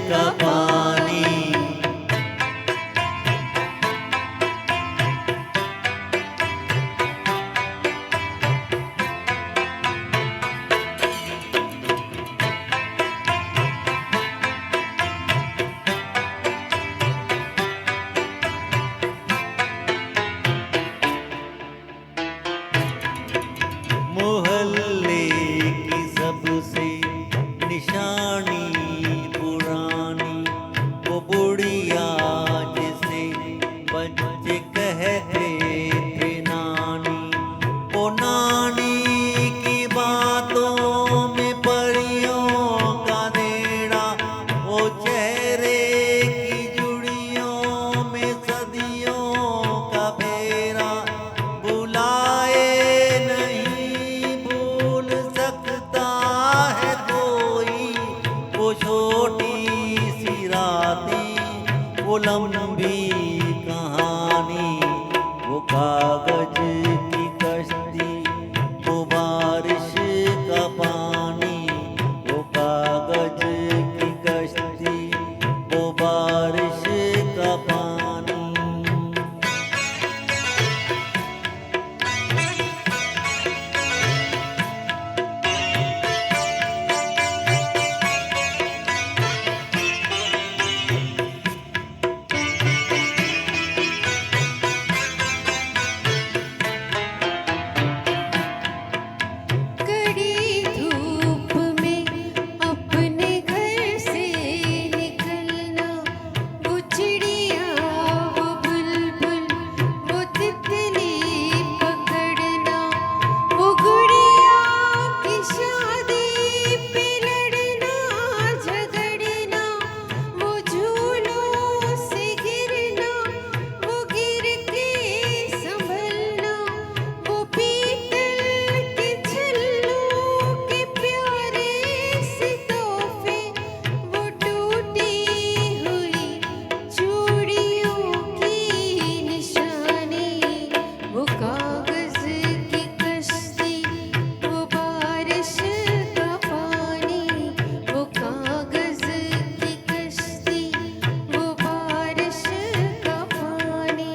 का पानी। मोहल्ले की सबसे निशानी पुरानी, वो बुढ़िया जिसे बच्चे कहते थे नानी। वो नानी की बातों में परियों का देड़ा, वो चेहरे की जुड़ियों में सदियों का फेरा। बुलाए नहीं भूल सकता है कोई वो छोटी सी रातें, वो लंबी कहानी। वो कागज की कश्ती, वो बारिश का पानी। वो कागज की कश्ती, वो बारिश का पानी। कड़ी धूप में अपने घर से निकलना, वो चिड़िया वो बुलबुल वो तितली पकड़ना, वो गुड़िया की शादी पे लड़ना झगड़ना, वो झूलों से गिरना, वो गिर के संभलना, वो पीतल के छल्लों के प्यारे से तोहफे, वो टूटी हुई चूड़ियों की निशानी। वो कागज की कश्ती, वो बारिश का पानी। वो कागज की कश्ती, वो बारिश का पानी।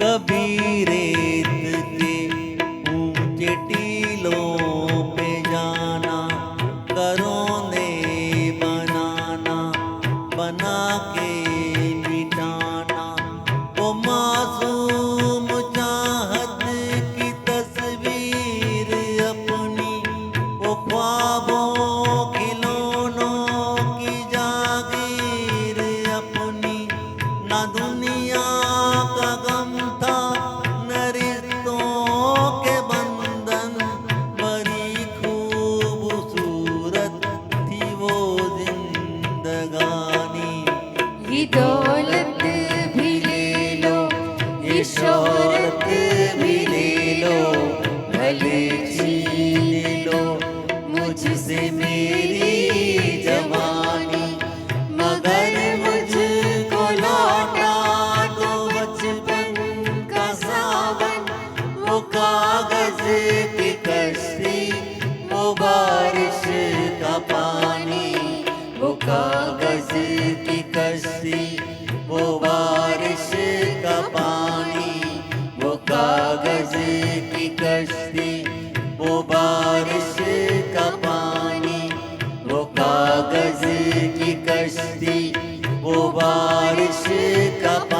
कभी रेत के ऊंचे टीलों पे जाना, करौंदे बनाना, बना के मिटाना। वो मासूम चाहत की तस्वीर अपनी, वो ख्वाबों खिलौनों की जागीर अपनी। ना दुनिया का गम था न रिश्तों के बंधन, बड़ी खूबसूरत थी वो जिंदगानी। ये दौलत भी ले लो, ये शोहरत भी ले लो, भले छीन लो मुझसे मेरी जवानी, मगर मुझको लौटा दो बचपन का सावन। वो कागज की कश्ती, वो बारिश का पानी। वो कागज की कश्ती, वो बारिश का पानी। वो कागज की कश्ती, वो बारिश का पानी। वो कागज की कश्ती, वो बारिश का पानी।